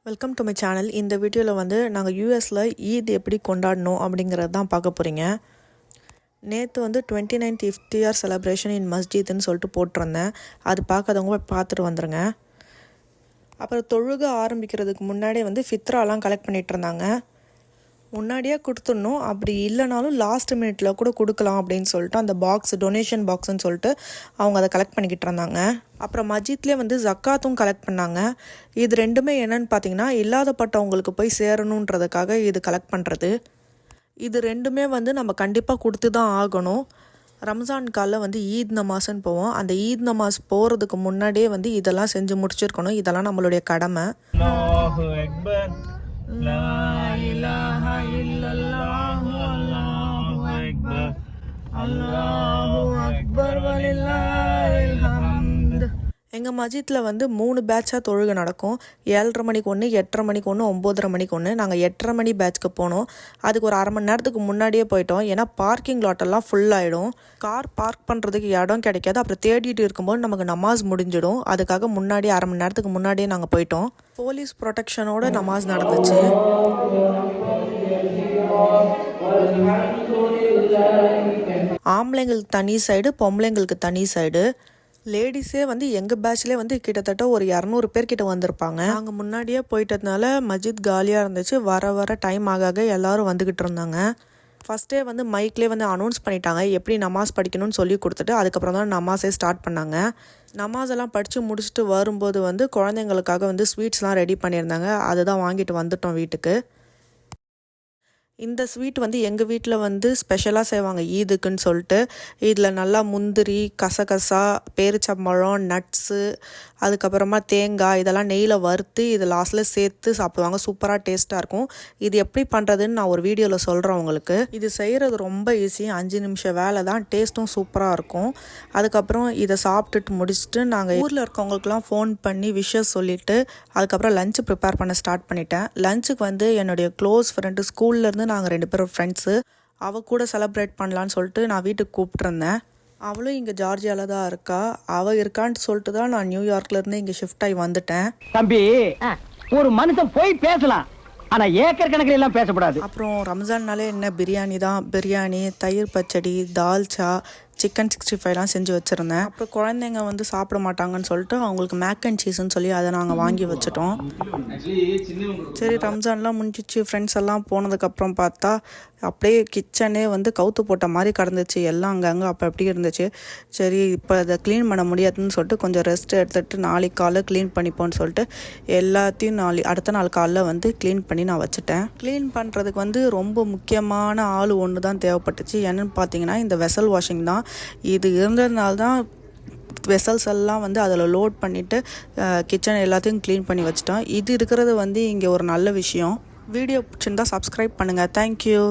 Welcome to my channel. இந்த வீடியோவில் வந்து நாங்கள் யூஎஸில் ஈத் எப்படி கொண்டாடணும் அப்படிங்கிறது தான் பார்க்க போகிறீங்க. நேற்று வந்து 29th இஃப்தியார் செலிப்ரேஷன் இன் மஸ்ஜித்னு சொல்லிட்டு போட்டிருந்தேன். அது பார்க்காதவங்க பார்த்துட்டு வந்துடுங்க. அப்புறம் தொழுக ஆரம்பிக்கிறதுக்கு முன்னாடியே வந்து ஃபித்ராலாம் கலெக்ட் பண்ணிகிட்டு இருந்தாங்க. முன்னாடியே கொடுத்துடணும், அப்படி இல்லைனாலும் லாஸ்ட் மினிட்ல கூட கொடுக்கலாம் அப்படின்னு சொல்லிட்டு அந்த பாக்ஸ் டொனேஷன் பாக்ஸ்ன்னு சொல்லிட்டு அவங்க அதை கலெக்ட் பண்ணிக்கிட்டு இருந்தாங்க. அப்புறம் மஸ்ஜித்லேயே வந்து ஜக்காத்தும் கலெக்ட் பண்ணாங்க. இது ரெண்டுமே என்னன்னு பார்த்தீங்கன்னா இல்லாதப்பட்டவங்களுக்கு போய் சேரணுன்றதுக்காக இது கலெக்ட் பண்ணுறது. இது ரெண்டுமே வந்து நம்ம கண்டிப்பாக கொடுத்து தான் ஆகணும். ரம்ஜான் காலில் வந்து ஈத் நமாஸ்ன்னு போவோம். அந்த ஈத் நமாஸ் போகிறதுக்கு முன்னாடியே வந்து இதெல்லாம் செஞ்சு முடிச்சிருக்கணும். இதெல்லாம் நம்மளுடைய கடமை. எங்கள் மஸ்ஜித்தில் வந்து 3 பேட்சாக தொழுகை நடக்கும். 7:30 மணிக்கு ஒன்று, 8:30 மணிக்கு ஒன்று, 9:30 மணிக்கு ஒன்று. நாங்கள் 8:30 மணி பேட்ச்க்கு போனோம். அதுக்கு ஒரு அரை மணி நேரத்துக்கு முன்னாடியே போயிட்டோம். ஏன்னா பார்க்கிங் லாட்டெல்லாம் ஃபுல் ஆகிடும். கார் பார்க் பண்ணுறதுக்கு இடம் கிடைக்காது. அப்புறம் தேடிட்டு இருக்கும்போது நமக்கு நமாஸ் முடிஞ்சிடும். அதுக்காக முன்னாடியே அரை மணி நேரத்துக்கு முன்னாடியே நாங்கள் போயிட்டோம். போலீஸ் ப்ரொடெக்ஷனோட நமாஸ் நடந்துச்சு. ஆம்பளைங்களுக்கு தனி சைடு, பொம்பளைங்களுக்கு தனி சைடு. லேடிஸே வந்து எங்கள் பேட்ச்லேயே வந்து கிட்டத்தட்ட ஒரு 200 பேர் கிட்ட வந்திருப்பாங்க. நாங்கள் முன்னாடியே போயிட்டதுனால மஸ்ஜித் காலியாக இருந்துச்சு. வர வர டைம் ஆக எல்லாரும் வந்துக்கிட்டு இருந்தாங்க. ஃபஸ்ட்டே வந்து மைக்லேயே வந்து அனௌன்ஸ் பண்ணிட்டாங்க எப்படி நமாஸ் படிக்கணும்னு சொல்லி கொடுத்துட்டு அதுக்கப்புறம் தான் நமாஸே ஸ்டார்ட் பண்ணாங்க. நமாஸ் எல்லாம் படித்து முடிச்சுட்டு வரும்போது வந்து குழந்தைங்களுக்காக வந்து ஸ்வீட்ஸ்லாம் ரெடி பண்ணியிருந்தாங்க. அதுதான் வாங்கிட்டு வந்துட்டோம் வீட்டுக்கு. இந்த ஸ்வீட் வந்து எங்கள் வீட்டில் வந்து ஸ்பெஷலாக செய்வாங்க ஈதுக்குன்னு சொல்லிட்டு. இதில் நல்லா முந்திரி, கசகசா, பேரிச்சம்பழம், நட்ஸு, அதுக்கப்புறமா தேங்காய் இதெல்லாம் நெய்யில் வறுத்து இது லாஸ்ட்டில் சேர்த்து சாப்பிடுவாங்க. சூப்பராக டேஸ்ட்டாக இருக்கும். இது எப்படி பண்ணுறதுன்னு நான் ஒரு வீடியோவில் சொல்கிறேன் உங்களுக்கு. இது செய்கிறது ரொம்ப ஈஸி, 5 நிமிஷம் வேலை தான். டேஸ்ட்டும் சூப்பராக இருக்கும். அதுக்கப்புறம் இதை சாப்பிட்டுட்டு முடிச்சுட்டு நாங்கள் ஊரில் இருக்கவங்களுக்குலாம் ஃபோன் பண்ணி விஷஸ் சொல்லிவிட்டு அதுக்கப்புறம் லஞ்சு ப்ரிப்பேர் பண்ண ஸ்டார்ட் பண்ணிட்டேன். லஞ்சுக்கு வந்து என்னுடைய க்ளோஸ் ஃப்ரெண்டு ஸ்கூல்லேருந்து நாங்கள் 2 பேரும் ஃப்ரெண்ட்ஸு, அவள் கூட செலிப்ரேட் பண்ணலான்னு சொல்லிட்டு நான் வீட்டுக்கு கூப்பிட்ருந்தேன். அவளும் இங்கே ஜார்ஜியாவில் தான் இருக்கா. அவள் இருக்கான்னு சொல்லிட்டு தான் நான் நியூயார்க்லேருந்து இங்கே ஷிஃப்ட் ஆகி வந்துட்டேன். தம்பி, ஒரு மனுஷன் போய் பேசலாம், ஆனால் ஏக்கர் கணக்கில் எல்லாம் பேசக்கூடாது. அப்புறம் ரம்ஜான்னாலே என்ன பிரியாணி தான். பிரியாணி, தயிர் பச்சடி, தால்ச்சா, சிக்கன் 65லாம் செஞ்சு வச்சுருந்தேன். அப்புறம் குழந்தைங்க வந்து சாப்பிட மாட்டாங்கன்னு சொல்லிட்டு அவங்களுக்கு மேக் அண்ட் சீஸ்ன்னு சொல்லி அதை நாங்கள் வாங்கி வச்சுட்டோம். சரி, ரம்ஜான்லாம் முடிஞ்சிச்சு. ஃப்ரெண்ட்ஸ் எல்லாம் போனதுக்கப்புறம் பார்த்தா அப்படியே கிச்சனே வந்து கவுத்து போட்ட மாதிரி கிடந்துச்சு. எல்லாம் அங்கங்கே அப்போ எப்படி இருந்துச்சு. சரி, இப்போ அதை க்ளீன் பண்ண முடியாதுன்னு சொல்லிட்டு கொஞ்சம் ரெஸ்ட் எடுத்துகிட்டு நாளைக்கு காலைல க்ளீன் பண்ணிப்போன்னு சொல்லிட்டு எல்லாத்தையும் அடுத்த நாள் காலைல வந்து க்ளீன் பண்ணி நான் வச்சுட்டேன். க்ளீன் பண்ணுறதுக்கு வந்து ரொம்ப முக்கியமான ஆள் ஒன்று தான் தேவைப்பட்டுச்சு. என்னென்னு பார்த்தீங்கன்னா இந்த வெசல் வாஷிங் தான். இது இருந்ததுனால தான் வெசல்ஸ் எல்லாம் வந்து அதில் லோட் பண்ணிவிட்டு கிச்சன் எல்லாத்தையும் க்ளீன் பண்ணி வச்சுட்டோம். இது இருக்கிறது வந்து இங்கே ஒரு நல்ல விஷயம். வீடியோ பிடிச்சிருந்தா சப்ஸ்கிரைப் பண்ணுங்கள். தேங்க்யூ.